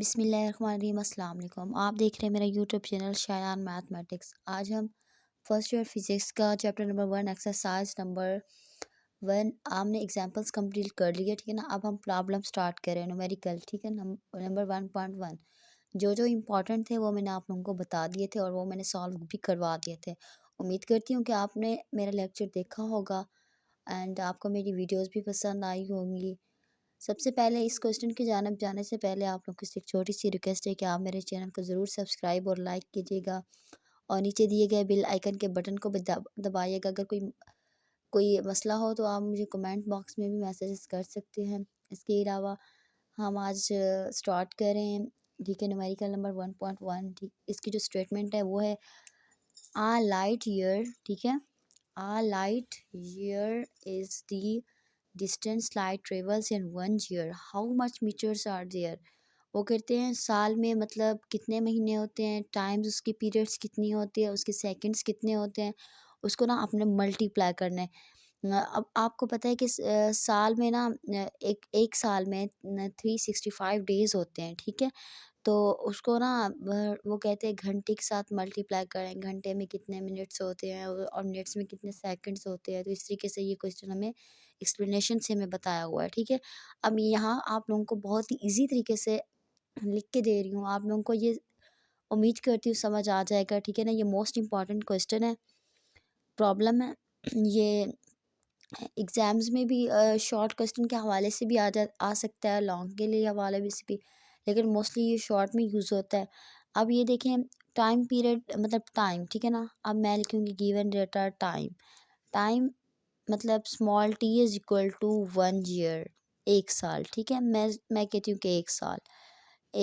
बिस्मिल्लाहिर्रहमानिर्रहीम। अस्सलाम वालेकुम। आप देख रहे हैं मेरा यूट्यूब चैनल शायान मैथमेटिक्स। आज हम फर्स्ट ईयर फिजिक्स का चैप्टर नंबर 1 एक्सरसाइज नंबर 1 हमने एग्जांपल्स कंप्लीट कर लिए, ठीक है ना। अब हम प्रॉब्लम स्टार्ट करें न्यूमेरिकल, ठीक है। नंबर 1.1 जो जो इम्पोर्टेंट थे वो मैंने आप लोगों को बता दिए थे और वो मैंने सॉल्व भी करवा दिए थे। उम्मीद करती हूँ कि आपने मेरा लेक्चर देखा होगा एंड आपको मेरी वीडियोज़ भी पसंद आई होंगी। सबसे पहले इस क्वेश्चन की जानब जाने से पहले आप लोगों से एक छोटी सी रिक्वेस्ट है कि आप मेरे चैनल को ज़रूर सब्सक्राइब और लाइक कीजिएगा और नीचे दिए गए बेल आइकन के बटन को भी दबाइएगा। अगर कोई कोई मसला हो तो आप मुझे कमेंट बॉक्स में भी मैसेजेस कर सकते हैं। इसके अलावा हम आज स्टार्ट करें, ठीक है। न्यूमेरिकल नंबर 1.1, ठीक। इसकी जो स्टेटमेंट है वो है आ लाइट ईयर, ठीक है। A light year is the distance light travels in 1 year, how much meters are there. वो कहते हैं साल में मतलब कितने महीने होते हैं, टाइम्स उसकी पीरियड्स कितनी होती है, उसके सेकंड्स कितने होते हैं, उसको ना आपने मल्टीप्लाई करना है। अब आपको पता है कि साल में ना एक एक साल में 365 डेज़ होते हैं, ठीक है। तो उसको ना वो कहते हैं घंटे के साथ मल्टीप्लाई करें, घंटे में कितने मिनट्स होते हैं और मिनट्स में कितने सेकंड्स होते हैं। तो इस तरीके से ये क्वेश्चन हमें एक्सप्लेनेशन से हमें बताया हुआ है, ठीक है। अब यहाँ आप लोगों को बहुत ही ईजी तरीके से लिख के दे रही हूँ, आप लोगों को ये उम्मीद करती हूँ समझ आ जाएगा, ठीक है ना। ये मोस्ट इम्पॉर्टेंट क्वेश्चन है, प्रॉब्लम है ये। एग्ज़ाम्स में भी शॉर्ट क्वेश्चन के हवाले से भी आ सकता है, लॉन्ग के लिए हवाले भी से भी, लेकिन मोस्टली ये शॉर्ट में यूज़ होता है। अब ये देखें टाइम पीरियड मतलब टाइम, ठीक है ना। अब मैं लिखूँगी गिवन डेटा टाइम। टाइम मतलब small T is equal to 1 year, एक साल, ठीक है। मैं कहती हूँ कि एक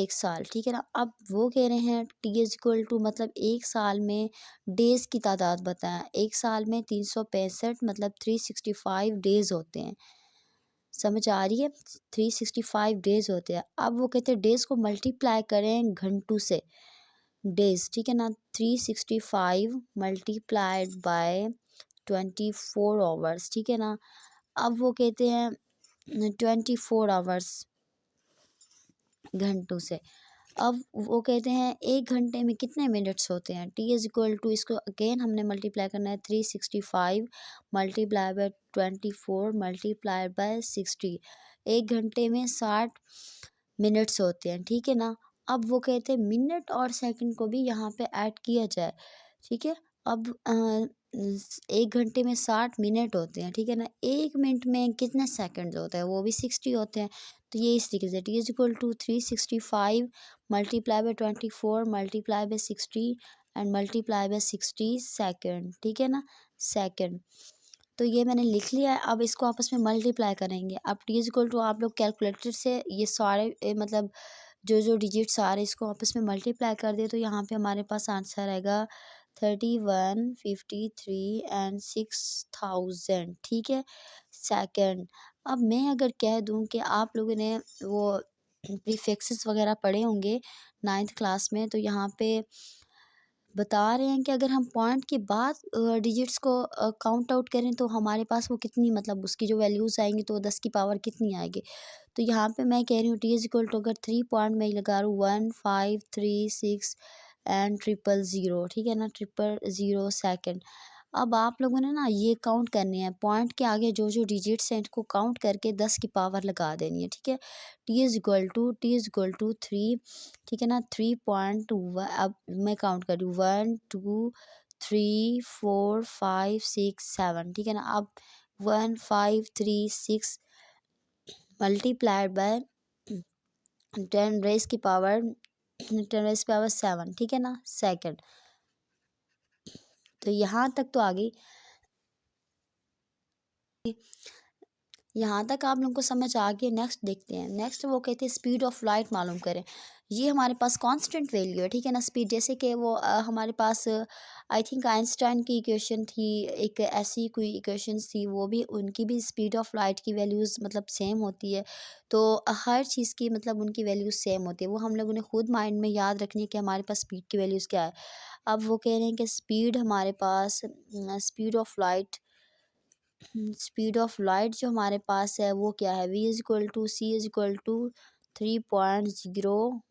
साल, ठीक है ना। अब वो कह रहे हैं टी इज़ इक्वल टू मतलब एक साल में डेज़ की तादाद बताएं। एक साल में 365 मतलब 365 डेज़ होते हैं, समझ आ रही है। 365 डेज़ होते हैं। अब वो कहते हैं डेज़ को मल्टीप्लाई करें घंटों से, डेज़, ठीक है ना। 365 मल्टीप्लाइड बाय 24 आवर्स, ठीक है ना। अब वो कहते हैं 24 आवर्स घंटों से। अब वो कहते हैं एक घंटे में कितने मिनट्स होते हैं। टी इज़ इक्वल टू इसको अगेन हमने मल्टीप्लाई करना है 365 मल्टीप्लाई बाय 24 मल्टीप्लाई बाय 60। एक घंटे में 60 मिनट्स होते हैं, ठीक है ना। अब वो कहते हैं मिनट और सेकंड को भी यहाँ पे ऐड किया जाए, ठीक है। अब एक घंटे में 60 मिनट होते हैं, ठीक है ना। एक मिनट में कितने सेकंड होते हैं, वो भी 60 होते हैं। तो ये इस तरीके से T is equal to 365 multiply by 24 multiply by 60 and multiply by 60 second, ठीक है ना, सेकंड। तो ये मैंने लिख लिया है। अब इसको आपस में मल्टीप्लाई करेंगे। अब टी इज़ इक्वल टू आप लोग कैलकुलेटर से ये सारे मतलब जो जो डिजिट्स आ रहे हैं इसको आपस में मल्टीप्लाई कर दे तो यहाँ पे हमारे पास आंसर आएगा 3153 एंड 6000, ठीक है, सेकंड। अब मैं अगर कह दूं कि आप लोगों ने वो प्रीफिक्सेस वगैरह पढ़े होंगे 9th क्लास में, तो यहाँ पे बता रहे हैं कि अगर हम पॉइंट के बाद डिजिट्स को काउंट आउट करें तो हमारे पास वो कितनी मतलब उसकी जो वैल्यूज़ आएंगी तो 10 की पावर कितनी आएगी। तो यहाँ पे मैं कह रही हूँ टी इज़ इक्वल टू अगर 3 पॉइंट में लगा रहा हूँ 1536 एंड 000, ठीक है ना, 000 सेकंड। अब आप लोगों ने ना ये काउंट करने हैं पॉइंट के आगे जो जो डिजिट्स हैं इनको काउंट करके 10 की पावर लगा देनी है, ठीक है। टी इज़ इक्वल टू 3, ठीक है ना, 3 अब मैं काउंट कर रही हूँ 1 2 3 4 5 6 7, ठीक है ना। अब 1536 मल्टीप्लाइड बाय 10 रेज़ की पावर 7, ठीक है ना, सेकंड। तो यहाँ तक तो आ गई। यहाँ तक आप लोगों को समझ आ गई। नेक्स्ट देखते हैं। नेक्स्ट वो कहते हैं स्पीड ऑफ लाइट मालूम करें। ये हमारे पास कांस्टेंट वैल्यू है, ठीक है ना, स्पीड। जैसे कि वो हमारे पास आई थिंक आइंस्टाइन की इक्वेशन थी, एक ऐसी कोई इक्वेशंस थी, वो भी उनकी भी स्पीड ऑफ लाइट की वैल्यूज़ मतलब सेम होती है। तो हर चीज़ की मतलब उनकी वैल्यूज़ सेम होती है। वो हम लोगों ने खुद माइंड में याद रखनी है कि हमारे पास स्पीड की वैल्यूज़ क्या है। अब वो कह रहे हैं कि स्पीड हमारे पास स्पीड ऑफ लाइट जो हमारे पास है वो क्या है, v is equal to C is equal to 3.0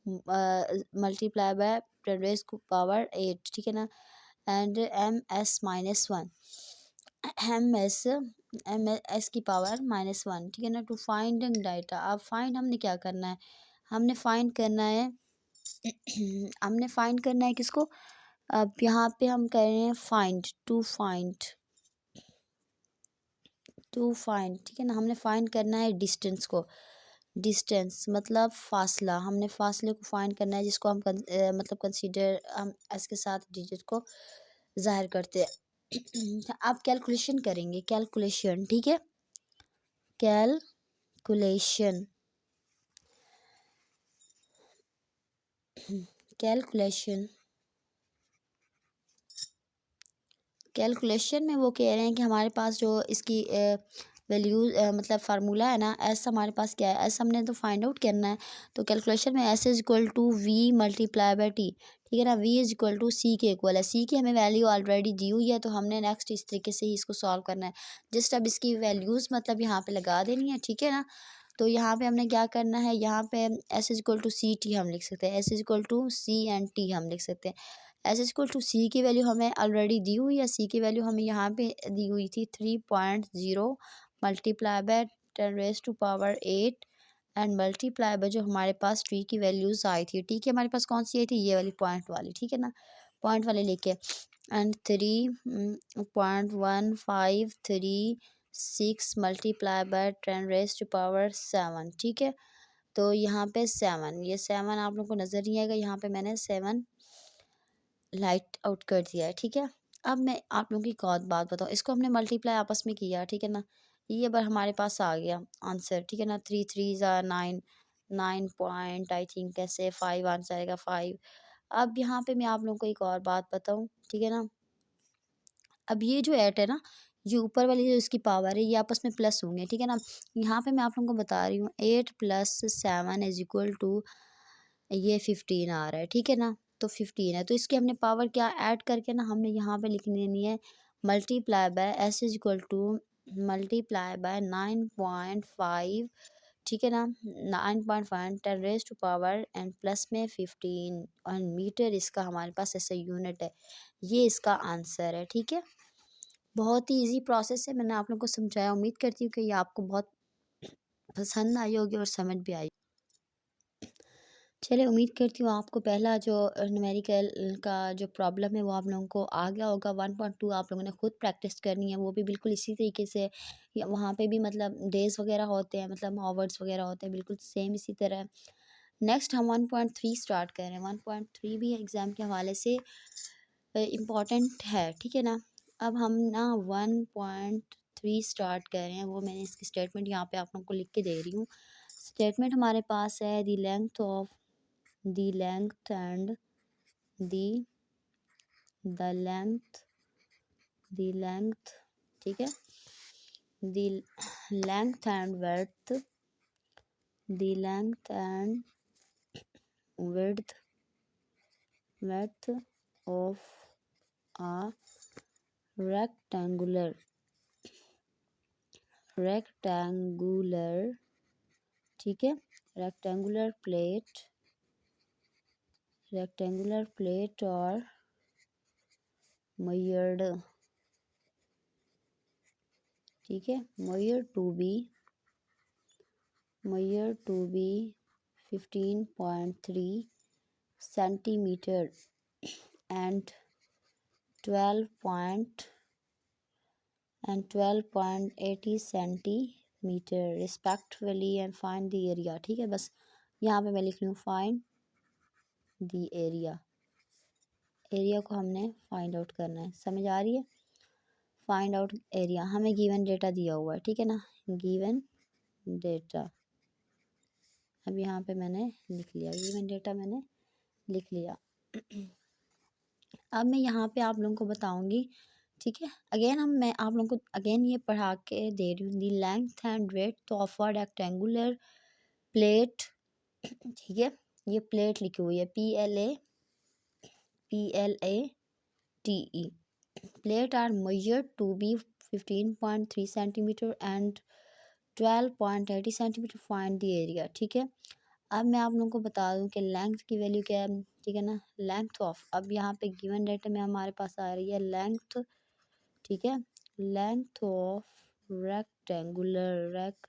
multiply by 10⁻⁸, ठीक है ना, एंड ms-1, ms की पावर -1, ठीक है ना। टू फाइंड डाटा, अब फाइंड हमने क्या करना है, हमने फाइंड करना है हमने फाइंड करना है किसको, अब यहाँ पे हम कह रहे हैं फाइंड, टू फाइंड, ठीक है ना। हमने फाइंड करना है डिस्टेंस को, डिस्टेंस मतलब फासला, हमने फासले को फाइंड करना है, जिसको हम मतलब कंसीडर हम एस के साथ डिजिट को जाहिर करते हैं। आप कैलकुलेशन करेंगे, कैलकुलेशन, ठीक है, कैलकुलेशन, कैलकुलेशन, कैलकुलेशन में वो कह रहे हैं कि हमारे पास जो इसकी वैल्यूज मतलब फार्मूला है ना, एस हमारे पास क्या है, एस हमने तो फाइंड आउट करना है। तो कैलकुलेशन में S is equal to V multiply by T, ठीक है ना। V is equal to C के इक्वल है, सी की हमें वैल्यू ऑलरेडी दी हुई है, तो हमने नेक्स्ट इस तरीके से ही इसको सॉल्व करना है। जस्ट अब इसकी वैल्यूज़ मतलब यहाँ पे लगा देनी है, ठीक है ना। तो यहाँ पे हमने क्या करना है, यहाँ पे S is equal to C T हम लिख सकते हैं, S is equal to C and T हम लिख सकते हैं। S is equal to C की वैल्यू हमें ऑलरेडी दी हुई है, सी की वैल्यू हमें यहाँ पे दी हुई थी 3.0 multiply by 10⁻⁸ and multiply bye जो हमारे पास टी की वैल्यूज़ आई थी, टी की हमारे पास कौन सी आई थी, ये वाली पॉइंट वाली, ठीक है ना, पॉइंट वाले लेके, एंड 3.1536 मल्टीप्लाई बाय 10⁻⁷, ठीक है। तो यहाँ पे 7, ये 7 आप लोगों को नज़र नहीं आएगा, यहाँ पे मैंने 7 लाइट आउट कर दिया है, ठीक है। अब मैं आप लोगों की एक और बात बताऊँ, इसको हमने मल्टीप्लाई आपस में किया, ठीक है ना, ये बार हमारे पास आ गया आंसर, ठीक है ना। 3 3 ज़ा 9, 9 पॉइंट आई थिंक कैसे 5 आंसर आएगा 5। अब यहाँ पे मैं आप लोगों को एक और बात बताऊँ, ठीक है ना। अब ये जो 8 है ना, ये ऊपर वाली जो इसकी पावर है, ये आपस में प्लस होंगे, ठीक है ना। यहाँ पे मैं आप लोगों को बता रही हूँ 8 + 7 इज इक्वल टू ये 15 आ रहा है, ठीक है ना। तो 15 है, तो इसकी हमने पावर क्या ऐड करके ना हमने यहाँ पे लिख देनी है multiply by S is equal to multiply by 9.5, ठीक है ना, 9.5 10⁻⁴ एंड प्लस में 15 और मीटर इसका हमारे पास ऐसा यूनिट है, ये इसका आंसर है, ठीक है। बहुत ही इजी प्रोसेस है, मैंने आप लोगों को समझाया, उम्मीद करती हूँ कि ये आपको बहुत पसंद आई होगी और समझ भी आई। चलिए, उम्मीद करती हूँ आपको पहला जो न्यूमेरिकल का जो प्रॉब्लम है वो आप लोगों को आ गया होगा। 1.2 आप लोगों ने खुद प्रैक्टिस करनी है, वो भी बिल्कुल इसी तरीके से, या वहाँ पे भी मतलब डेज़ वगैरह होते हैं, मतलब आवर्स वगैरह होते हैं, बिल्कुल सेम इसी तरह। नेक्स्ट हम 1.3 स्टार्ट कर रहे हैं। 1.3 भी एग्ज़ाम के हवाले से इम्पॉर्टेंट है, ठीक है ना। अब हम ना 1.3 स्टार्ट कर रहे हैं, वो मैंने इसकी स्टेटमेंट यहाँ पे आप लोगों को लिख के दे रही हूँ। स्टेटमेंट हमारे पास है the length of the length and the length, ठीक है, the length and width, the length and width of a rectangular, ठीक है, rectangular plate or measured, ठीक है, measured to be 15.3 centimeter and 12.80 centimeter respectively and find the area, ठीक है। बस यहाँ पे मैं लिख रही हूँ find the area, एरिया को हमने फाइंड आउट करना है, समझ आ रही है। फाइंड आउट एरिया, हमें गिवन डेटा दिया हुआ है, ठीक है ना, गिवन डेटा। अब यहाँ पे मैंने लिख लिया, गिवन डेटा मैंने लिख लिया। अब मैं यहाँ पे आप लोगों को बताऊंगी, ठीक है। अगेन मैं आप लोगों को अगेन ये पढ़ा के दे रही हूँ, the length and breadth of a rectangular plate, ठीक है। ये प्लेट लिखी हुई है PLATE, plate are measured to be 15.3 centimeter and 12.80 centimeter, find the area, ठीक है। अब मैं आप लोगों को बता दूं कि लेंथ की वैल्यू क्या है, ठीक है ना। लेंथ ऑफ, अब यहाँ पे गिवन डेटा में हमारे पास आ रही है लेंथ, ठीक है। लेंथ ऑफ रेक्टेंगुलर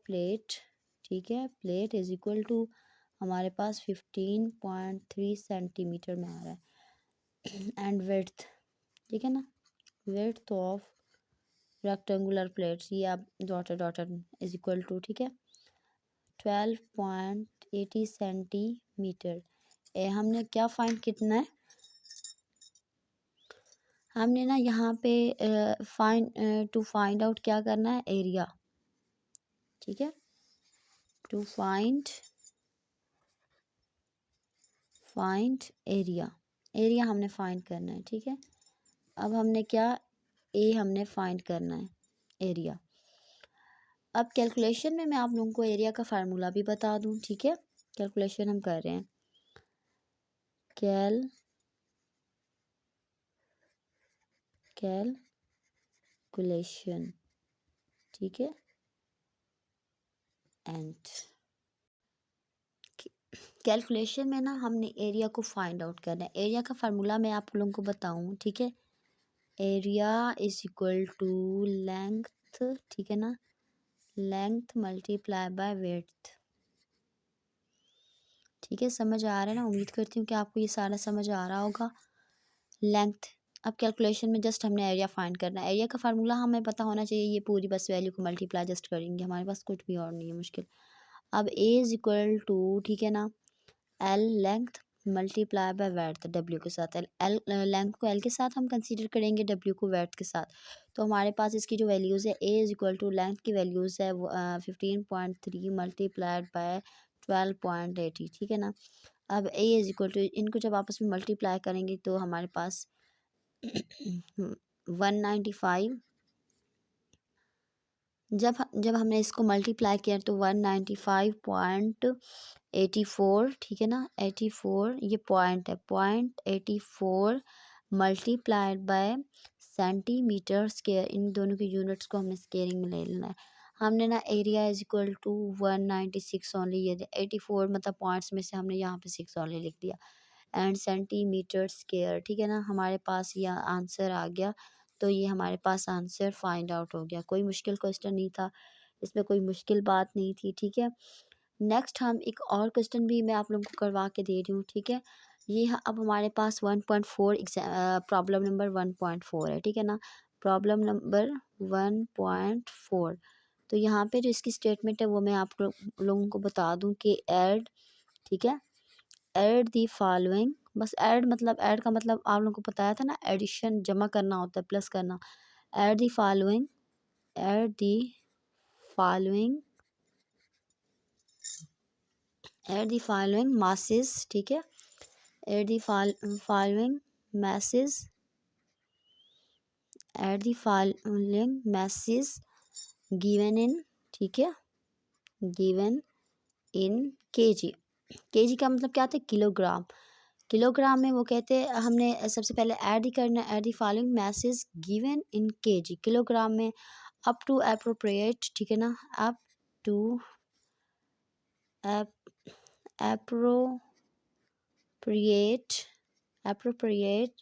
प्लेट, ठीक है। प्लेट इज इक्वल टू हमारे पास 15.3 सेंटीमीटर में आ रहा है। एंड विड्थ, ठीक है ना, विड्थ ऑफ रेक्टेंगुलर प्लेट्स, ये आप डॉटेड इज इक्वल टू, ठीक है, 12.80 सेंटीमीटर। हमने क्या फाइंड कितना है, हमने ना यहाँ पे टू फाइंड आउट क्या करना है, एरिया, ठीक है। टू फाइंड एरिया, एरिया हमने फाइंड करना है, ठीक है। अब हमने क्या, हमने फाइंड करना है एरिया। अब कैलकुलेशन में मैं आप लोगों को एरिया का फार्मूला भी बता दूं, ठीक है। कैलकुलेशन हम कर रहे हैं, कैलकुलेशन, ठीक है। एंड कैलकुलेशन में ना हमने एरिया को फाइंड आउट करना है। एरिया का फार्मूला मैं आप लोगों को बताऊं, ठीक है। Area is equal to length, ठीक है ना, लेंथ मल्टीप्लाई बाय विड्थ, ठीक है। समझ आ रहा है ना, उम्मीद करती हूँ कि आपको ये सारा समझ आ रहा होगा। लेंथ, अब कैलकुलेशन में जस्ट हमने एरिया फाइंड करना है। एरिया का फार्मूला हमें पता होना चाहिए, ये पूरी बस वैल्यू को मल्टीप्लाई जस्ट करेंगे, हमारे पास कुछ भी और नहीं है मुश्किल। अब ए इज इक्वल टू, ठीक है ना, L length multiply by width W के साथ। एल लेंथ को एल के साथ हम कंसीडर करेंगे, डब्ल्यू को वेड्थ के साथ। तो हमारे पास इसकी जो वैल्यूज़ है, ए इज इक्वल टू लेंथ की वैल्यूज़ है 15.3 मल्टीप्लाइड बाय 12.80, ठीक है ना। अब ए इज इक्वल टू, इनको जब आपस में मल्टीप्लाई करेंगे तो हमारे पास 195, जब हमने इसको मल्टीप्लाई किया तो 195.84, ठीक है ना, 84 ये पॉइंट है, 0.84 मल्टीप्लाइड बाय सेंटीमीटर स्क्वायर, इन दोनों के यूनिट्स को हमने स्क्वायरिंग में ले लेना है। हमने ना area is equal to 196 only, ये 84 मतलब पॉइंट्स में से हमने यहाँ पे 6 ओनली लिख दिया, एंड सेंटीमीटर स्क्वायर, ठीक है ना। हमारे पास ये आंसर आ गया, तो ये हमारे पास आंसर फाइंड आउट हो गया। कोई मुश्किल क्वेश्चन नहीं था, इसमें कोई मुश्किल बात नहीं थी, ठीक है। नेक्स्ट हम एक और क्वेश्चन भी मैं आप लोगों को करवा के दे रही हूँ, ठीक है। ये अब हमारे पास 1.4 प्रॉब्लम नंबर 1.4 है, ठीक है ना, प्रॉब्लम नंबर 1.4। तो यहाँ पे जो इसकी स्टेटमेंट है वो मैं आप लोगों को बता दूँ कि ऐड, ठीक है, ऐड दी फॉलोइंग, बस ऐड मतलब, ऐड का मतलब आप लोगों को बताया था ना, एडिशन जमा करना होता है, प्लस करना। Add the following, add the following, add the following masses, ठीक है। Add the following message, add the following message given इन, ठीक है, गिवन इन केजी। केजी का मतलब क्या था, किलोग्राम। किलोग्राम में वो कहते हैं, हमने सबसे पहले ऐड ही करना है, add the following message given in kg, kilogram में, अप टू अप्रोप्रिएट, ठीक है ना, up to appropriate, appropriate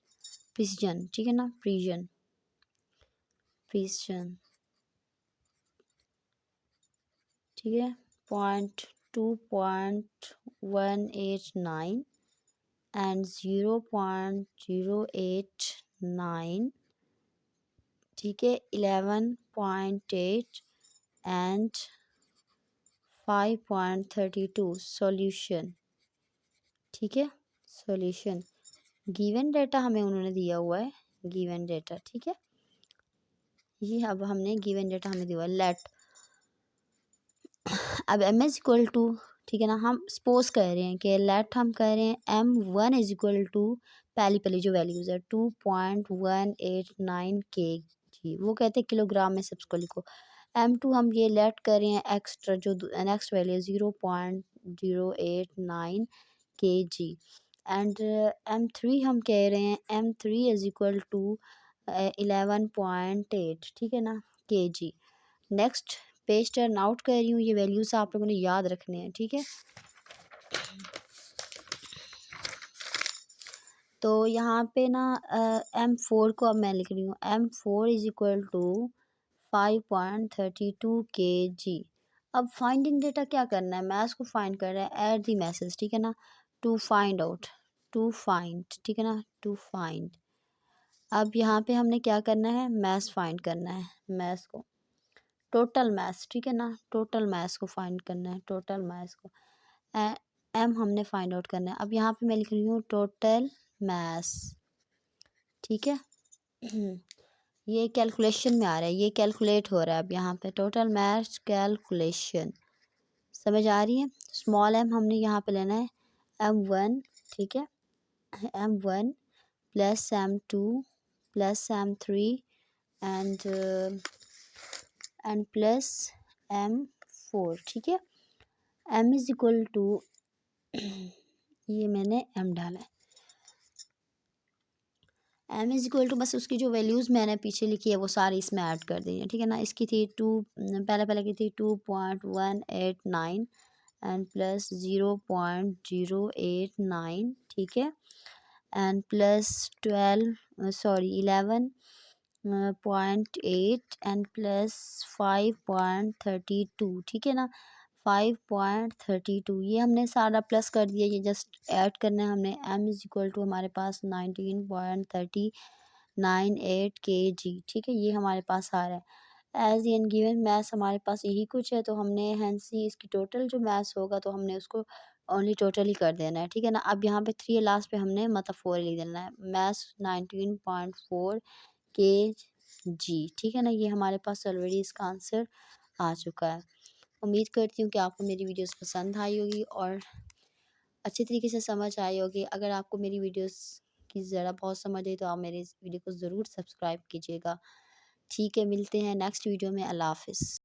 precision, ठीक है ना, प्रिसीजन, प्रिसीजन, ठीक है, 2.189 एंड 0.089, ठीक है, 11.8 एंड 5.32 सॉल्यूशन, ठीक है, सॉल्यूशन। गिवन डेटा हमें उन्होंने दिया हुआ है, गिवन डेटा, ठीक है। ये अब हमने गिवन डेटा हमें दिया हुआ है, लेट, अब एम इज इक्वल टू, ठीक है ना, हम सपोज कर रहे हैं कि लेट हम कर रहे हैं M1 इज इक्वल टू, पहली पहली जो वैल्यूज़ है 2.189 kg, वो कहते हैं किलोग्राम में, सबसे को लिखो। M2 हम ये लेट कर रहे हैं एक्स्ट्रा, जो नेक्स्ट वैल्यू है 0.089 kg, एंड M3 हम कह रहे हैं M3 इज इक्वल टू 11.8, ठीक है ना, kg। Next page turn out कर रही हूँ। ये वैल्यूज़ आप लोगों ने याद रखने हैं, ठीक है। तो यहाँ पे ना M4 को अब मैं लिख रही हूँ, M4 is equal to 5.32 kg। अब फाइंडिंग डेटा क्या करना है, मैथ्स को फाइंड कर रहा है, ऐड दी मैसेज, ठीक है ना, to find out, to find, ठीक है ना, टू फाइंड। अब यहाँ पे हमने क्या करना है, मैथ्स फाइंड करना है, मैथ्स को, टोटल मैथ्स, ठीक है ना, टोटल मैथ्स को फाइंड करना है, टोटल मैथ्स को एम हमने फाइंड आउट करना है। अब यहाँ पे मैं लिख रही हूँ टोटल मैथ्स, ठीक है। ये कैलकुलेशन में आ रहा है, ये कैलकुलेट हो रहा है। अब यहाँ पे टोटल मैथ्स कैलकुलेशन समझ आ रही है। स्मॉल एम हमने यहाँ पे लेना है M1, ठीक है, M1 plus M2 plus M3 and plus M4, ठीक है। M इज इक्वल टू ये मैंने M डाला है, M इज इक्वल टू, बस उसकी जो वैल्यूज़ मैंने पीछे लिखी है वो सारी इसमें ऐड कर दी है, ठीक है ना। इसकी थी पहले की थी 2.189 एंड प्लस 0.089, ठीक है, एंड प्लस 11.8 एंड प्लस 5.32, ठीक है ना, 5.32। ये हमने सारा प्लस कर दिया, ये जस्ट ऐड करना है हमने। M इज इक्वल टू हमारे पास 19.3098 kg, ठीक है, ये हमारे पास आ रहा है। एज एन गिवन मैथ्स हमारे पास यही कुछ है, तो हमने हैंस ही इसकी टोटल जो मैथ्स होगा तो हमने उसको ओनली टोटल ही कर देना है, ठीक है ना। अब यहाँ पे 3 लास्ट पे हमने मतलब 4 लिख देना है, मैथ्स 19.4 kg, ठीक है ना। ये हमारे पास ऑलरेडी इसका आंसर आ चुका है। उम्मीद करती हूँ कि आपको मेरी वीडियोस पसंद आई होगी और अच्छे तरीके से समझ आई होगी। अगर आपको मेरी वीडियोस की ज़रा बहुत समझ आई तो आप मेरे इस वीडियो को ज़रूर सब्सक्राइब कीजिएगा। ठीक है, मिलते हैं नेक्स्ट वीडियो में। अल्लाह हाफ़िज़।